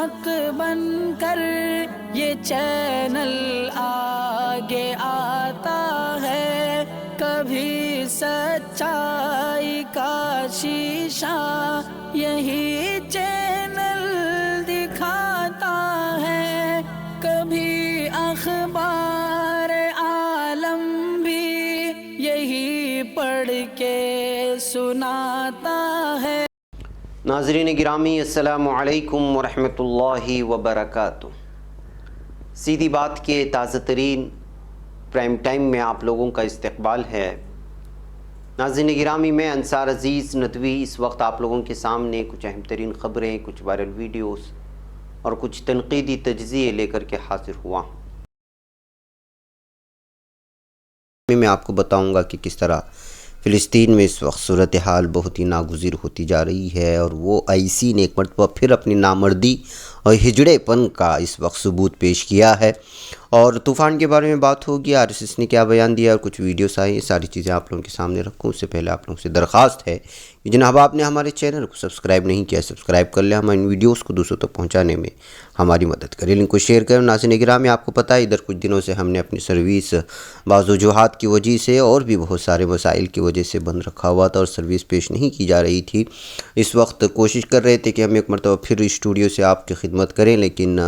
حق بن کر یہ چینل آگے آتا ہے، کبھی سچائی کا شیشہ یہی چینل دکھاتا ہے، کبھی اخبار عالم بھی یہی پڑھ کے سناتا ہے۔ ناظرین گرامی، السلام علیکم ورحمۃ اللہ وبرکاتہ۔ سیدھی بات کے تازہ ترین پرائم ٹائم میں آپ لوگوں کا استقبال ہے۔ ناظرین گرامی، میں انصار عزیز ندوی اس وقت آپ لوگوں کے سامنے کچھ اہم ترین خبریں، کچھ وائرل ویڈیوز اور کچھ تنقیدی تجزیے لے کر کے حاضر ہوا ہوں۔ میں آپ کو بتاؤں گا کہ کس طرح فلسطین میں اس وقت صورتحال بہت ہی ناگزیر ہوتی جا رہی ہے، اور وہ آئی سی نے ایک مرتبہ پھر اپنی نامردی اور ہجڑے پن کا اس وقت ثبوت پیش کیا ہے۔ اور طوفان کے بارے میں بات ہوگی، RSS نے کیا بیان دیا اور کچھ ویڈیوز آئی، ساری چیزیں آپ لوگوں کے سامنے رکھوں۔ اس سے پہلے آپ لوگوں سے درخواست ہے کہ جناب آپ نے ہمارے چینل کو سبسکرائب نہیں کیا، سبسکرائب کر لیں، ہمارے ان ویڈیوز کو دوسروں تک پہنچانے میں ہماری مدد کریں، لنک کو شیئر کریں۔ ناظرین گرامی، آپ کو پتہ ہے ادھر کچھ دنوں سے ہم نے اپنی سروس بعض وجوہات کی وجہ سے اور بھی بہت سارے مسائل کی وجہ سے بند رکھا ہوا تھا اور سروس پیش نہیں کی جا رہی تھی۔ اس وقت کوشش کر رہے تھے کہ ہم ایک مرتبہ پھر اسٹوڈیو سے آپ کی خدمت کریں، لیکن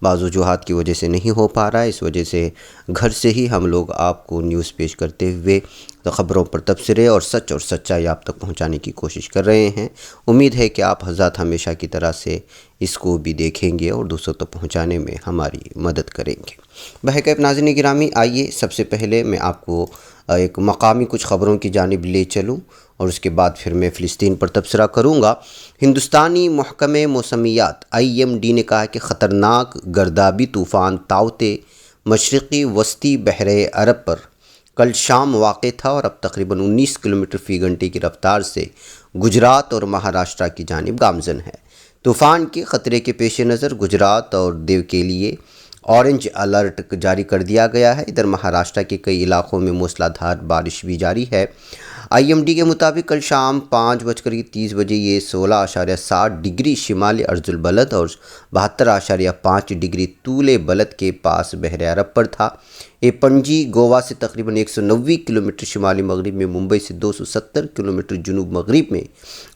بعض وجوہات کی وجہ سے نہیں ہو پا رہا ہے۔ اس وجہ سے گھر سے ہی ہم لوگ آپ کو نیوز پیش کرتے ہوئے خبروں پر تبصرے اور سچ اور سچائی آپ تک پہنچانے کی کوشش کر رہے ہیں۔ امید ہے کہ آپ حضرات ہمیشہ کی طرح سے اس کو بھی دیکھیں گے اور دوسروں تک پہنچانے میں ہماری مدد کریں گے۔ بہرکیف ناظرین گرامی، آئیے سب سے پہلے میں آپ کو ایک مقامی کچھ خبروں کی جانب لے چلوں اور اس کے بعد پھر میں فلسطین پر تبصرہ کروں گا۔ ہندوستانی محکمہ موسمیات IMD نے کہا ہے کہ خطرناک گردابی طوفان تاؤتے مشرقی وسطی بحر عرب پر کل شام واقع تھا اور اب تقریباً 19 کلومیٹر فی گھنٹے کی رفتار سے گجرات اور مہاراشٹرا کی جانب گامزن ہے۔ طوفان کے خطرے کے پیش نظر گجرات اور دیو کے لیے اورنج الرٹ جاری کر دیا گیا ہے۔ ادھر مہاراشٹرا کے کئی علاقوں میں موسلا دھار بارش بھی جاری ہے۔ IMD کے مطابق کل شام 5:30 بجے یہ 16.7 ڈگری شمالی عرض البلد اور 72.5 ڈگری طول بلد کے پاس بحر عرب پر تھا۔ یہ پنجی گوا سے تقریباً 190 کلومیٹر شمالی مغرب میں، ممبئی سے 270 کلومیٹر جنوب مغرب میں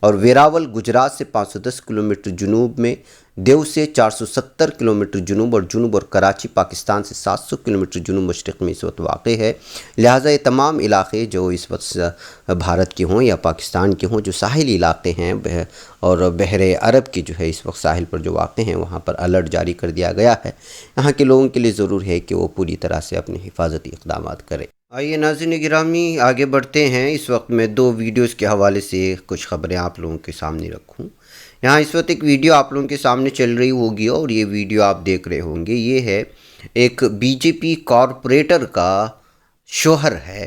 اور ویراول گجرات سے 510 کلومیٹر جنوب میں، دیو سے 470 کلومیٹر جنوب اور کراچی پاکستان سے 700 کلومیٹر جنوب مشرق میں اس وقت واقع ہے۔ لہٰذا یہ تمام علاقے جو اس وقت بھارت کے ہوں یا پاکستان کے ہوں، جو ساحلی علاقے ہیں اور بحر عرب کے جو ہے اس وقت ساحل پر جو واقع ہیں، وہاں پر الرٹ جاری کر دیا گیا ہے۔ یہاں کے لوگوں کے لیے ضرور ہے کہ وہ پوری طرح سے اپنے حفاظتی اقدامات کریں۔ آئیے ناظرین گرامی آگے بڑھتے ہیں۔ اس وقت میں 2 ویڈیوز کے حوالے سے کچھ خبریں آپ لوگوں کے سامنے رکھوں۔ یہاں اس وقت ایک ویڈیو آپ لوگوں کے سامنے چل رہی ہوگی اور یہ ویڈیو آپ دیکھ رہے ہوں گے، یہ ہے ایک BJP کارپوریٹر کا شوہر ہے۔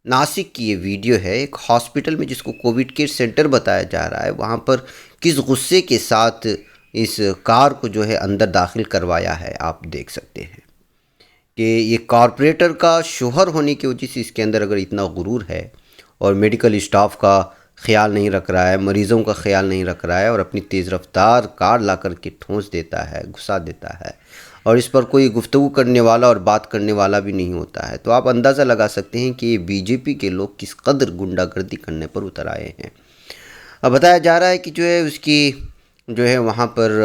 ناسک کی یہ ویڈیو ہے، ایک ہاسپٹل میں جس کو کووڈ کیئر سینٹر بتایا جا رہا ہے، وہاں پر کس غصے کے ساتھ اس کار کو جو ہے اندر داخل کروایا ہے، آپ دیکھ سکتے ہیں کہ یہ کارپوریٹر کا شوہر ہونے کی وجہ سے اس کے اندر اگر اتنا غرور ہے اور میڈیکل اسٹاف کا خیال نہیں رکھ رہا ہے، مریضوں کا خیال نہیں رکھ رہا ہے اور اپنی تیز رفتار کار لا کر کے ٹھونس دیتا ہے، گھسا دیتا ہے اور اس پر کوئی گفتگو کرنے والا اور بات کرنے والا بھی نہیں ہوتا ہے، تو آپ اندازہ لگا سکتے ہیں کہ یہ BJP کے لوگ کس قدر غنڈہ گردی کرنے پر اتر آئے ہیں۔ اب بتایا جا رہا ہے کہ جو ہے اس کی جو ہے وہاں پر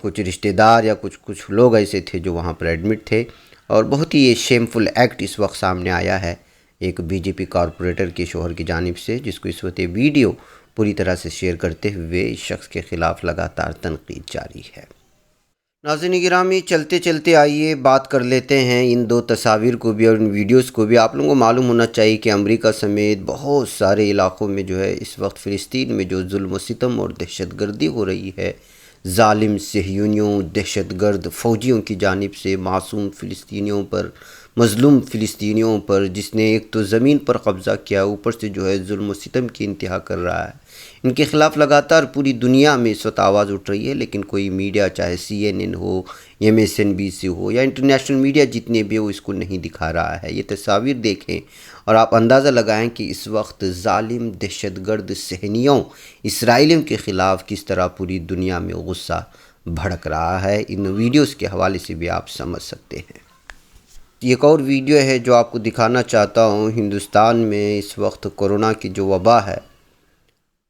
کچھ رشتہ دار یا کچھ لوگ ایسے تھے جو وہاں پر ایڈمٹ تھے، اور بہت ہی یہ شیمفل ایکٹ اس وقت سامنے آیا ہے ایک BJP کارپوریٹر کے شوہر کی جانب سے، جس کو اس وقت یہ ویڈیو پوری طرح سے شیئر کرتے ہوئے اس شخص کے خلاف لگاتار تنقید جاری ہے۔ ناظرین گرامی، چلتے چلتے آئیے بات کر لیتے ہیں ان 2 تصاویر کو بھی اور ان ویڈیوز کو بھی۔ آپ لوگوں کو معلوم ہونا چاہیے کہ امریکہ سمیت بہت سارے علاقوں میں جو ہے اس وقت فلسطین میں جو ظلم و ستم اور دہشت گردی ہو رہی ہے، ظالم صہیونیوں، دہشت گرد فوجیوں کی جانب سے معصوم فلسطینیوں پر، مظلوم فلسطینیوں پر، جس نے ایک تو زمین پر قبضہ کیا، اوپر سے جو ہے ظلم و ستم کی انتہا کر رہا ہے، ان کے خلاف لگاتار پوری دنیا میں اس وقت آواز اٹھ رہی ہے، لیکن کوئی میڈیا، چاہے CNN ہو، MSNBC ہو یا انٹرنیشنل میڈیا جتنے بھی ہو، اس کو نہیں دکھا رہا ہے۔ یہ تصاویر دیکھیں اور آپ اندازہ لگائیں کہ اس وقت ظالم دہشت گرد صہیونیوں، اسرائیلیوں کے خلاف کس طرح پوری دنیا میں غصہ بھڑک رہا ہے۔ ان ویڈیوز کے حوالے سے بھی آپ سمجھ سکتے ہیں۔ ایک اور ویڈیو ہے جو آپ کو دکھانا چاہتا ہوں۔ ہندوستان میں اس وقت کورونا کی جو وبا ہے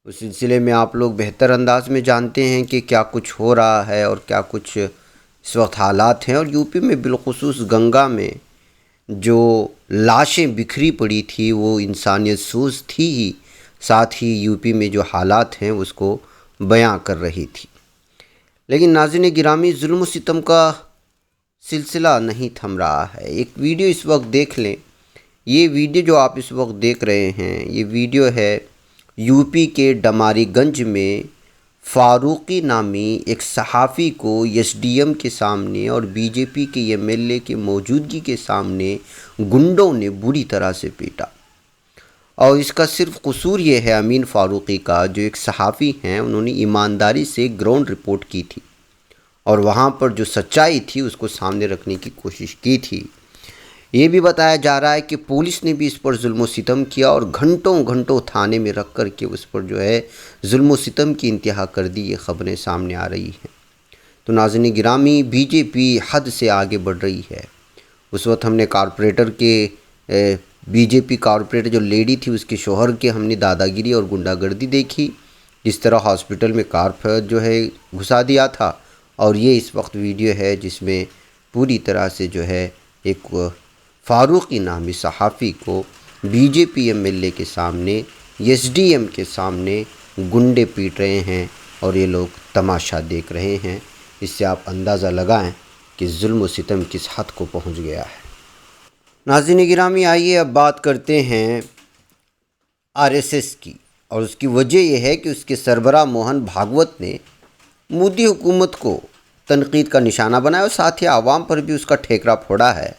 اس سلسلے میں آپ لوگ بہتر انداز میں جانتے ہیں کہ کیا کچھ ہو رہا ہے اور کیا کچھ اس وقت حالات ہیں۔ اور یو پی میں بالخصوص گنگا میں جو لاشیں بکھری پڑی تھی وہ انسانیت سوز تھی ہی، ساتھ ہی یو پی میں جو حالات ہیں اس کو بیان کر رہی تھی۔ لیکن ناظرین گرامی، ظلم و ستم کا سلسلہ نہیں تھم رہا ہے۔ ایک ویڈیو اس وقت دیکھ لیں۔ یہ ویڈیو جو آپ اس وقت دیکھ رہے ہیں یہ ویڈیو ہے یو پی کے ڈماری گنج میں فاروقی نامی ایک صحافی کو ایس ڈی ایم کے سامنے اور بی جے پی کے ایم ایل اے کی موجودگی کے سامنے گنڈوں نے بری طرح سے پیٹا۔ اور اس کا صرف قصور یہ ہے امین فاروقی کا، جو ایک صحافی ہیں، انہوں نے ایمانداری سے گراؤنڈ رپورٹ کی تھی اور وہاں پر جو سچائی تھی اس کو سامنے رکھنے کی کوشش کی تھی۔ یہ بھی بتایا جا رہا ہے کہ پولیس نے بھی اس پر ظلم و ستم کیا اور گھنٹوں تھانے میں رکھ کر کے اس پر جو ہے ظلم و ستم کی انتہا کر دی۔ یہ خبریں سامنے آ رہی ہیں۔ تو ناظرین گرامی، بی جے پی حد سے آگے بڑھ رہی ہے۔ اس وقت ہم نے کارپوریٹر کے بی جے پی کارپوریٹر جو لیڈی تھی اس کے شوہر کے ہم نے دادا گیری اور گنڈا گردی دیکھی، جس طرح ہاسپٹل میں جو ہے گھسا دیا تھا۔ اور یہ اس وقت ویڈیو ہے جس میں پوری طرح سے جو ہے ایک فاروقی نامی صحافی کو BJP MLA کے سامنے، ایس ڈی ایم کے سامنے گنڈے پیٹ رہے ہیں اور یہ لوگ تماشا دیکھ رہے ہیں۔ اس سے آپ اندازہ لگائیں کہ ظلم و ستم کس حد کو پہنچ گیا ہے۔ ناظرین گرامی، آئیے اب بات کرتے ہیں آر ایس ایس کی، اور اس کی وجہ یہ ہے کہ اس کے سربراہ موہن بھاگوت نے مودی حکومت کو تنقید کا نشانہ بنایا اور ساتھ ہی عوام پر بھی اس کا ٹھیکرا پھوڑا ہے۔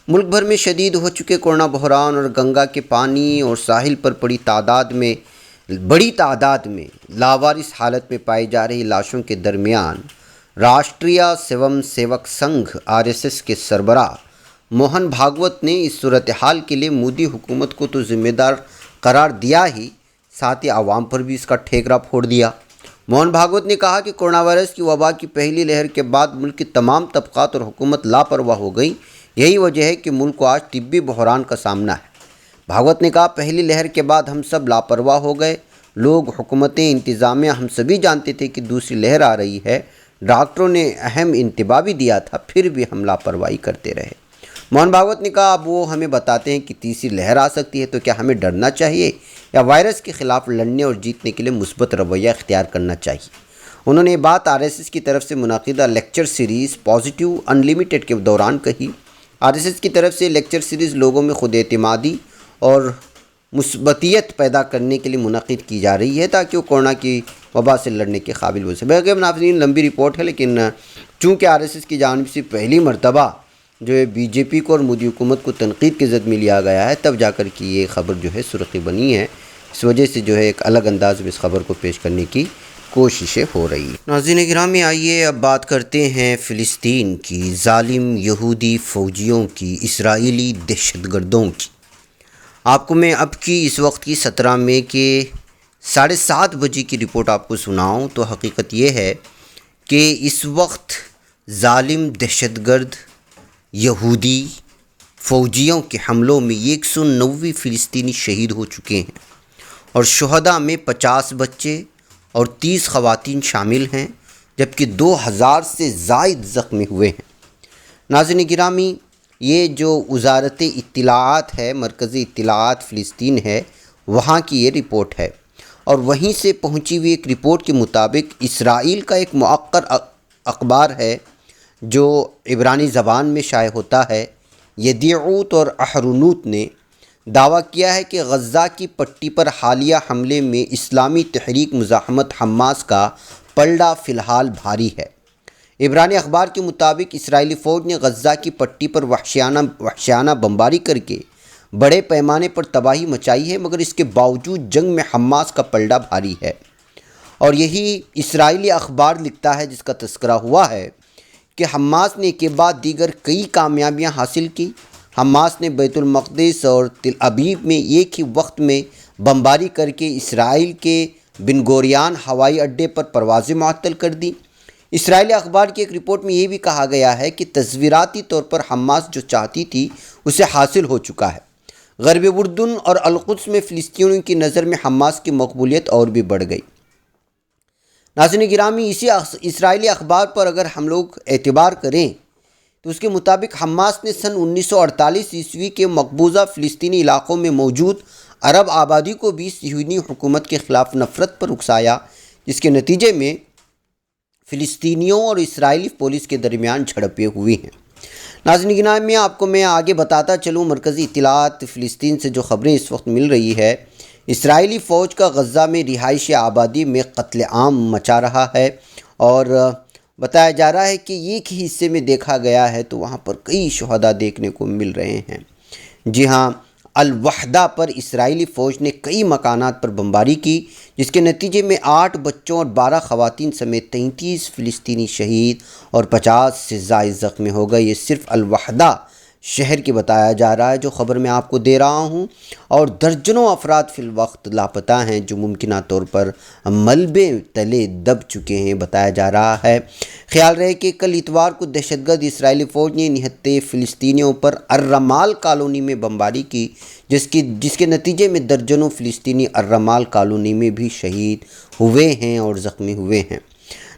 ملک بھر میں شدید ہو چکے کورونا بحران اور گنگا کے پانی اور ساحل پر بڑی تعداد میں لاوارث حالت میں پائی جا رہی لاشوں کے درمیان راشٹریہ سوم civic Singh R S S کے سربراہ موہن بھاگوت نے اس صورتحال کے لیے مودی حکومت کو تو ذمہ دار قرار دیا ہی، ساتھ ہی عوام پر بھی اس کا ٹھیکرا پھوڑ دیا۔ موہن بھاگوت نے کہا کہ کورونا وائرس کی وبا کی پہلی لہر کے بعد ملک کی تمام طبقات اور حکومت لاپرواہ ہو گئی۔ یہی وجہ ہے کہ ملک کو آج طبی بحران کا سامنا ہے۔ بھاگوت نے کہا، پہلی لہر کے بعد ہم سب لاپرواہ ہو گئے، لوگ، حکومتیں، انتظامیہ، ہم سبھی جانتے تھے کہ دوسری لہر آ رہی ہے۔ ڈاکٹروں نے اہم انتباہ بھی دیا تھا، پھر بھی ہم لاپرواہی کرتے رہے۔ موہن بھاگوت نے کہا، اب وہ ہمیں بتاتے ہیں کہ تیسری لہر آ سکتی ہے، تو کیا ہمیں ڈرنا چاہیے یا وائرس کے خلاف لڑنے اور جیتنے کے لیے مثبت رویہ اختیار کرنا چاہیے؟ انہوں نے یہ بات آر ایس ایس کی طرف سے منعقدہ lecture series positive in limited کے دوران کہی۔ آر ایس ایس کی طرف سے لیکچر سیریز لوگوں میں خود اعتمادی اور مثبتیت پیدا کرنے کے لیے منعقد کی جا رہی ہے تاکہ وہ کورونا کی وبا سے لڑنے کے قابل ہو سکے۔ بلکہ ناظرین، لمبی رپورٹ ہے، لیکن چونکہ آر ایس ایس کی جانب سے پہلی مرتبہ جو ہے بی جے پی کو اور مودی حکومت کو تنقید کی زد میں لیا گیا ہے، تب جا کر کہ یہ خبر جو ہے سرخی بنی ہے۔ اس وجہ سے جو ہے ایک الگ انداز میں اس خبر کو پیش کرنے کی کوششیں ہو رہی ہیں۔ ناظرین گرامی، آئیے اب بات کرتے ہیں فلسطین کی، ظالم یہودی فوجیوں کی، اسرائیلی دہشت گردوں کی۔ آپ کو میں اب کی اس وقت کی 17 مئی کے 7:30 بجے کی رپورٹ آپ کو سناؤں تو حقیقت یہ ہے کہ اس وقت ظالم دہشت گرد یہودی فوجیوں کے حملوں میں 190 فلسطینی شہید ہو چکے ہیں اور شہداء میں 50 بچے اور 30 خواتین شامل ہیں، جبکہ 2000 سے زائد زخمی ہوئے ہیں۔ ناظرین گرامی، یہ جو وزارت اطلاعات ہے، مرکزی اطلاعات فلسطین ہے، وہاں کی یہ رپورٹ ہے، اور وہیں سے پہنچی ہوئی ایک رپورٹ کے مطابق اسرائیل کا ایک مؤقر اخبار ہے جو عبرانی زبان میں شائع ہوتا ہے، یدیعوت اور احرونوت نے دعویٰ کیا ہے کہ غزہ کی پٹی پر حالیہ حملے میں اسلامی تحریک مزاحمت حماس کا پلڑا فی الحال بھاری ہے۔ عبرانی اخبار کے مطابق اسرائیلی فوج نے غزہ کی پٹی پر وحشیانہ بمباری کر کے بڑے پیمانے پر تباہی مچائی ہے، مگر اس کے باوجود جنگ میں حماس کا پلڑا بھاری ہے۔ اور یہی اسرائیلی اخبار لکھتا ہے، جس کا تذکرہ ہوا ہے، کہ حماس نے ایک کے بعد دیگر کئی کامیابیاں حاصل کی۔ حماس نے بیت المقدس اور تل ابیب میں ایک ہی وقت میں بمباری کر کے اسرائیل کے بن گوریان ہوائی اڈے پر پروازیں معطل کر دیں۔ اسرائیلی اخبار کی ایک رپورٹ میں یہ بھی کہا گیا ہے کہ تصویراتی طور پر حماس جو چاہتی تھی اسے حاصل ہو چکا ہے۔ غرب اردن اور القدس میں فلسطینیوں کی نظر میں حماس کی مقبولیت اور بھی بڑھ گئی۔ ناظرین گرامی، اسی اسرائیلی اخبار پر اگر ہم لوگ اعتبار کریں تو اس کے مطابق حماس نے سن 1948 عیسوی کے مقبوضہ فلسطینی علاقوں میں موجود عرب آبادی کو بھی صہیونی حکومت کے خلاف نفرت پر اکسایا، جس کے نتیجے میں فلسطینیوں اور اسرائیلی پولیس کے درمیان جھڑپیں ہوئی ہیں۔ ناظرین گرامی، آپ کو میں آگے بتاتا چلوں، مرکزی اطلاعات فلسطین سے جو خبریں اس وقت مل رہی ہے، اسرائیلی فوج کا غزہ میں رہائشی آبادی میں قتل عام مچا رہا ہے، اور بتایا جا رہا ہے کہ ایک ہی حصے میں دیکھا گیا ہے تو وہاں پر کئی شہداء دیکھنے کو مل رہے ہیں۔ جی ہاں، الوحدہ پر اسرائیلی فوج نے کئی مکانات پر بمباری کی، جس کے نتیجے میں 8 بچوں اور 12 خواتین سمیت 33 فلسطینی شہید اور 50 سے زائد زخمی ہو گئے۔ یہ صرف الوحدہ شہر کی بتایا جا رہا ہے جو خبر میں آپ کو دے رہا ہوں، اور درجنوں افراد فی الوقت لاپتہ ہیں جو ممکنہ طور پر ملبے تلے دب چکے ہیں، بتایا جا رہا ہے۔ خیال رہے کہ کل اتوار کو دہشت گرد اسرائیلی فوج نے نہتے فلسطینیوں پر الرمال کالونی میں بمباری کی، جس کے نتیجے میں درجنوں فلسطینی الرمال کالونی میں بھی شہید ہوئے ہیں اور زخمی ہوئے ہیں۔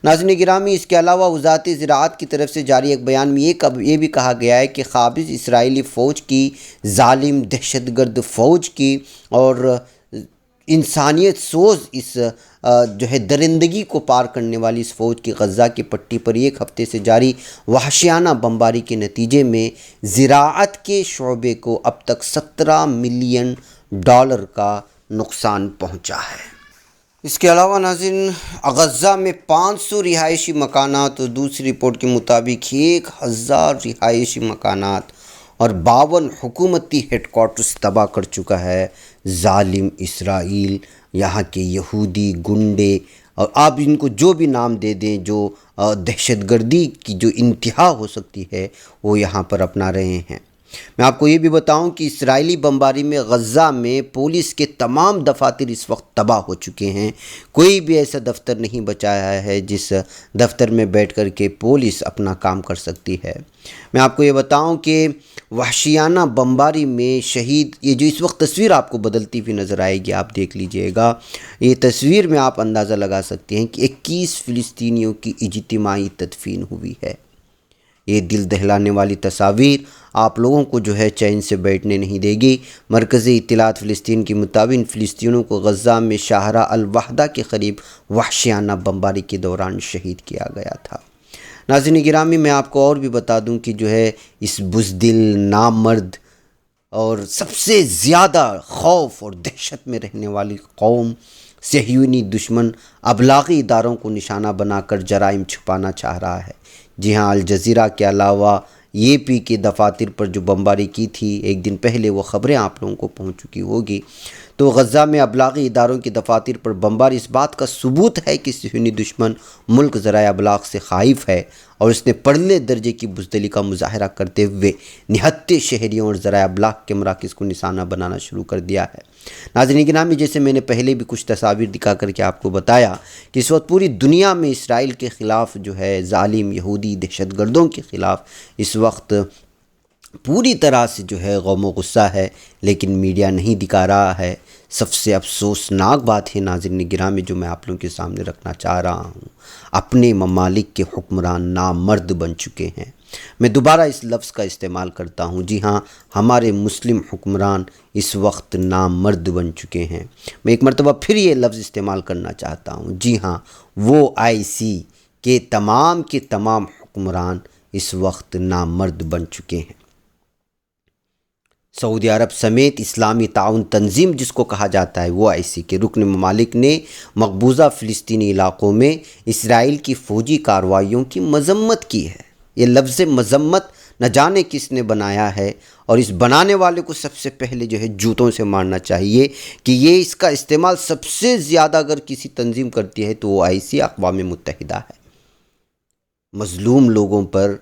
ناظرین گرامی، اس کے علاوہ وزارت زراعت کی طرف سے جاری ایک بیان میں یہ بھی کہا گیا ہے کہ قابض اسرائیلی فوج کی ظالم دہشت گرد فوج کی اور انسانیت سوز اس جو ہے درندگی کو پار کرنے والی اس فوج کی غزہ کی پٹی پر ایک ہفتے سے جاری وحشیانہ بمباری کے نتیجے میں زراعت کے شعبے کو اب تک $17 ملین کا نقصان پہنچا ہے۔ اس کے علاوہ ناظرین، غزہ میں 500 رہائشی مکانات اور دوسری رپورٹ کے مطابق 1000 رہائشی مکانات اور 52 حکومتی ہیڈ کوارٹرز تباہ کر چکا ہے ظالم اسرائیل۔ یہاں کے یہودی گنڈے، اور آپ ان کو جو بھی نام دے دیں، جو دہشت گردی کی جو انتہا ہو سکتی ہے وہ یہاں پر اپنا رہے ہیں۔ میں آپ کو یہ بھی بتاؤں کہ اسرائیلی بمباری میں غزہ میں پولیس کے تمام دفاتر اس وقت تباہ ہو چکے ہیں۔ کوئی بھی ایسا دفتر نہیں بچایا ہے جس دفتر میں بیٹھ کر کے پولیس اپنا کام کر سکتی ہے۔ میں آپ کو یہ بتاؤں کہ وحشیانہ بمباری میں شہید، یہ جو اس وقت تصویر آپ کو بدلتی ہوئی نظر آئے گی، آپ دیکھ لیجئے گا، یہ تصویر میں آپ اندازہ لگا سکتے ہیں کہ 21 فلسطینیوں کی اجتماعی تدفین ہوئی ہے۔ یہ دل دہلانے والی تصاویر آپ لوگوں کو جو ہے چین سے بیٹھنے نہیں دے گی۔ مرکزی اطلاعات فلسطین کے مطابق فلسطینیوں کو غزہ میں شاہراہ الوحدہ کے قریب وحشیانہ بمباری کے دوران شہید کیا گیا تھا۔ ناظرین گرامی، میں آپ کو اور بھی بتا دوں کہ جو ہے اس بزدل، نامرد اور سب سے زیادہ خوف اور دہشت میں رہنے والی قوم، صہیونی دشمن ابلاغی اداروں کو نشانہ بنا کر جرائم چھپانا چاہ رہا ہے۔ جی ہاں، الجزیرہ کے علاوہ AP کے دفاتر پر جو بمباری کی تھی ایک دن پہلے، وہ خبریں آپ لوگوں کو پہنچ چکی ہوگی۔ تو غزہ میں ابلاغی اداروں کے دفاتر پر بمباری اس بات کا ثبوت ہے کہ صہیونی دشمن ملک ذرائع ابلاغ سے خائف ہے، اور اس نے پرلے درجے کی بزدلی کا مظاہرہ کرتے ہوئے نہتے شہریوں اور ذرائع ابلاغ کے مراکز کو نشانہ بنانا شروع کر دیا ہے۔ ناظرین گرامی، جیسے میں نے پہلے بھی کچھ تصاویر دکھا کر کے آپ کو بتایا کہ اس وقت پوری دنیا میں اسرائیل کے خلاف جو ہے ظالم یہودی دہشت گردوں کے خلاف اس وقت پوری طرح سے جو ہے غم و غصہ ہے، لیکن میڈیا نہیں دکھا رہا ہے۔ سب سے افسوسناک بات ہے ناظرین گرامی جو میں آپ لوگوں کے سامنے رکھنا چاہ رہا ہوں، اپنے ممالک کے حکمران نامرد بن چکے ہیں۔ میں دوبارہ اس لفظ کا استعمال کرتا ہوں، جی ہاں، ہمارے مسلم حکمران اس وقت نامرد بن چکے ہیں۔ میں ایک مرتبہ پھر یہ لفظ استعمال کرنا چاہتا ہوں، جی ہاں، وہ IC کے تمام حکمران اس وقت نامرد بن چکے ہیں۔ سعودی عرب سمیت اسلامی تعاون تنظیم جس کو کہا جاتا ہے، وہ IC کے رکن ممالک نے مقبوضہ فلسطینی علاقوں میں اسرائیل کی فوجی کارروائیوں کی مذمت کی ہے۔ یہ لفظ مذمت نہ جانے کس نے بنایا ہے، اور اس بنانے والے کو سب سے پہلے جو ہے جوتوں سے مارنا چاہیے کہ یہ اس کا استعمال سب سے زیادہ اگر کسی تنظیم کرتی ہے تو وہ IC اقوام متحدہ ہے۔ مظلوم لوگوں پر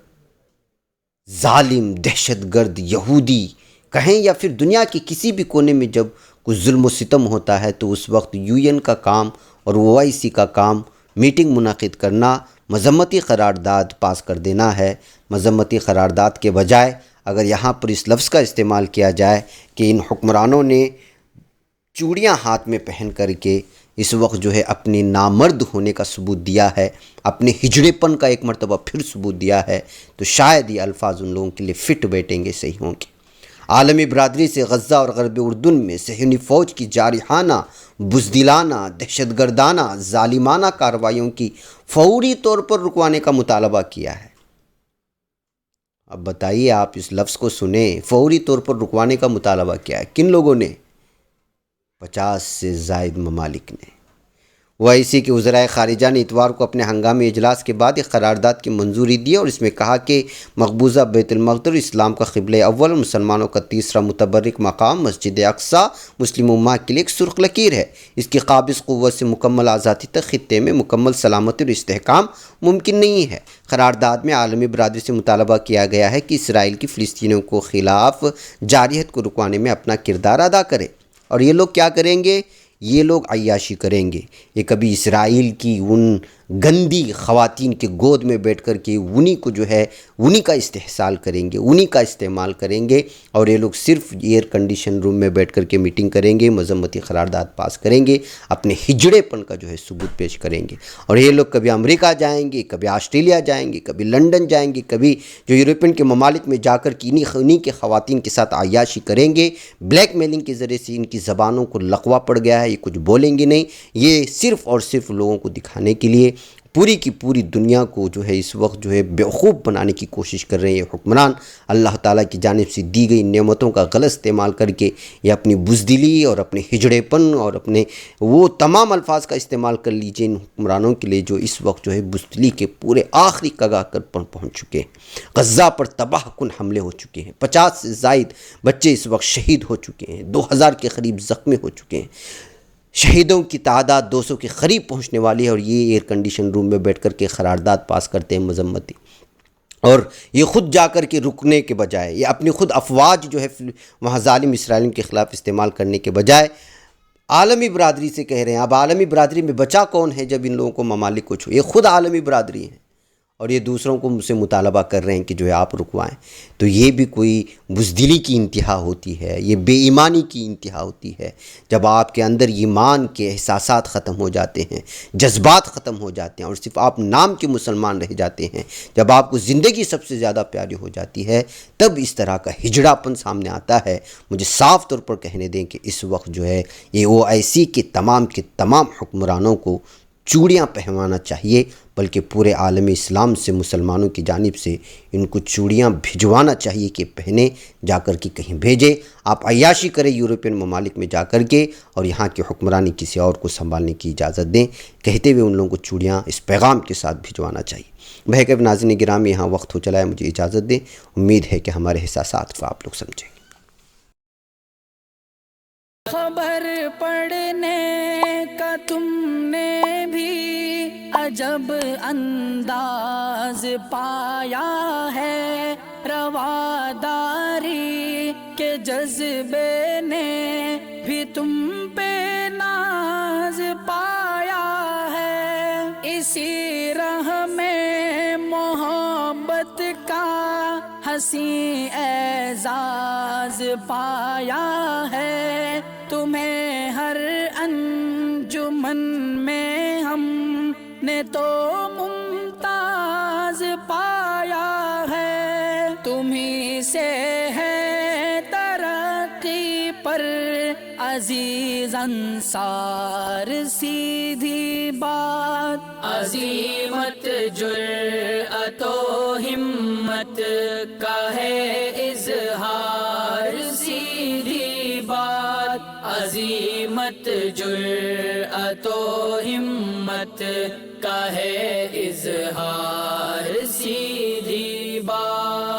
ظالم دہشت گرد یہودی کہیں یا پھر دنیا کے کسی بھی کونے میں جب کچھ ظلم و ستم ہوتا ہے تو اس وقت UN کا کام اور OIC کا کام میٹنگ منعقد کرنا، مذمتی قرارداد پاس کر دینا ہے۔ مذمتی قرارداد کے بجائے اگر یہاں پر اس لفظ کا استعمال کیا جائے کہ ان حکمرانوں نے چوڑیاں ہاتھ میں پہن کر کے اس وقت جو ہے اپنے نامرد ہونے کا ثبوت دیا ہے، اپنے ہجڑے پن کا ایک مرتبہ پھر ثبوت دیا ہے، تو شاید یہ الفاظ ان لوگوں کے لیے فٹ بیٹھیں گے، صحیح ہوں گے۔ عالمی برادری سے غزہ اور غرب اردن میں صہیونی فوج کی جارحانہ، بزدلانہ، دہشت گردانہ، ظالمانہ کارروائیوں کی فوری طور پر رکوانے کا مطالبہ کیا ہے۔ اب بتائیے، آپ اس لفظ کو سنیں، فوری طور پر رکوانے کا مطالبہ کیا ہے؟ کن لوگوں نے؟ 50 سے زائد ممالک نے۔ OIC کے وزرائے خارجہ نے اتوار کو اپنے ہنگامی اجلاس کے بعد ایک قرارداد کی منظوری دی اور اس میں کہا کہ مقبوضہ بیت المقدس اسلام کا قبلہ اول، مسلمانوں کا تیسرا متبرک مقام مسجد اقصیٰ مسلم امہ کے لیے ایک سرخ لکیر ہے۔ اس کی قابض قوت سے مکمل آزادی تک خطے میں مکمل سلامتی اور استحکام ممکن نہیں ہے۔ قرارداد میں عالمی برادری سے مطالبہ کیا گیا ہے کہ اسرائیل کی فلسطینیوں کو خلاف جارحیت کو رکوانے میں اپنا کردار ادا کرے۔ اور یہ لوگ کیا کریں گے؟ یہ لوگ عیاشی کریں گے۔ یہ کبھی اسرائیل کی ان گندی خواتین کے گود میں بیٹھ کر کے انہی کو جو ہے انہی کا استحصال کریں گے، انہی کا استعمال کریں گے، اور یہ لوگ صرف ایئر کنڈیشن روم میں بیٹھ کر کے میٹنگ کریں گے، مذمتی قرارداد پاس کریں گے، اپنے ہجڑے پن کا جو ہے ثبوت پیش کریں گے۔ اور یہ لوگ کبھی امریکہ جائیں گے، کبھی آسٹریلیا جائیں گے، کبھی لنڈن جائیں گے، کبھی جو یورپین کے ممالک میں جا کر کے انہی کے خواتین کے ساتھ عیاشی کریں گے۔ بلیک میلنگ کے ذریعے سے ان کی زبانوں کو لقوہ پڑ گیا ہے، یہ کچھ بولیں گے نہیں۔ یہ صرف اور صرف لوگوں کو دکھانے کے لیے پوری کی پوری دنیا کو جو ہے اس وقت جو ہے بیوقوف بنانے کی کوشش کر رہے ہیں۔ یہ حکمران اللہ تعالیٰ کی جانب سے دی گئی نعمتوں کا غلط استعمال کر کے یہ اپنی بزدلی اور اپنے ہجڑے پن اور اپنے وہ تمام الفاظ کا استعمال کر لیجئے ان حکمرانوں کے لیے جو اس وقت جو ہے بزدلی کے پورے آخری کگاہ پر پہنچ چکے ہیں۔ غزہ پر تباہ کن حملے ہو چکے ہیں، 50 سے زائد بچے اس وقت شہید ہو چکے ہیں، 2000 کے قریب زخمی ہو چکے ہیں، شہیدوں کی تعداد 200 کے قریب پہنچنے والی ہے، اور یہ ایئر کنڈیشن روم میں بیٹھ کر کے قرارداد پاس کرتے ہیں مذمتی۔ اور یہ خود جا کر کے رکنے کے بجائے، یہ اپنی خود افواج جو ہے وہاں ظالم اسرائیلیوں کے خلاف استعمال کرنے کے بجائے عالمی برادری سے کہہ رہے ہیں۔ اب عالمی برادری میں بچا کون ہے جب ان لوگوں کو ممالک کو چھو؟ یہ خود عالمی برادری ہیں، اور یہ دوسروں کو مجھ سے مطالبہ کر رہے ہیں کہ جو ہے آپ رکوائیں۔ تو یہ بھی کوئی بزدلی کی انتہا ہوتی ہے، یہ بے ایمانی کی انتہا ہوتی ہے، جب آپ کے اندر ایمان کے احساسات ختم ہو جاتے ہیں، جذبات ختم ہو جاتے ہیں، اور صرف آپ نام کے مسلمان رہ جاتے ہیں۔ جب آپ کو زندگی سب سے زیادہ پیاری ہو جاتی ہے، تب اس طرح کا ہجڑا پن سامنے آتا ہے۔ مجھے صاف طور پر کہنے دیں کہ اس وقت جو ہے یہ OIC کے تمام حکمرانوں کو چوڑیاں پہنوانا چاہیے، بلکہ پورے عالم اسلام سے مسلمانوں کی جانب سے ان کو چوڑیاں بھجوانا چاہیے کہ پہنے، جا کر کے کہیں بھیجے۔ آپ عیاشی کریں یورپین ممالک میں جا کر کے، اور یہاں کی حکمرانی کسی اور کو سنبھالنے کی اجازت دیں، کہتے ہوئے ان لوگوں کو چوڑیاں اس پیغام کے ساتھ بھجوانا چاہیے۔ بہرکیف ناظرین گرامی، یہاں وقت ہو چلا ہے، مجھے اجازت دیں۔ امید ہے کہ ہمارے احساسات کو آپ لوگ سمجھیں گے۔ خبر پڑھنے کا تم نے بھی عجب انداز پایا ہے، رواداری کے جذبے نے بھی تم پہ ناز پایا ہے، اسی راہ میں محبت کا حسین اعزاز پایا ہے، تمہیں ہر انجمن میں ہم نے تو ممتاز پایا ہے، تمہیں سے ہے ترقی پر عزیز انصار، سیدھی بات عظیمت جرأت و ہمت کا ہے اظہار، سیدھی بات عظیمت جرأت و ہمت کا ہے اظہار، سیدھی بات۔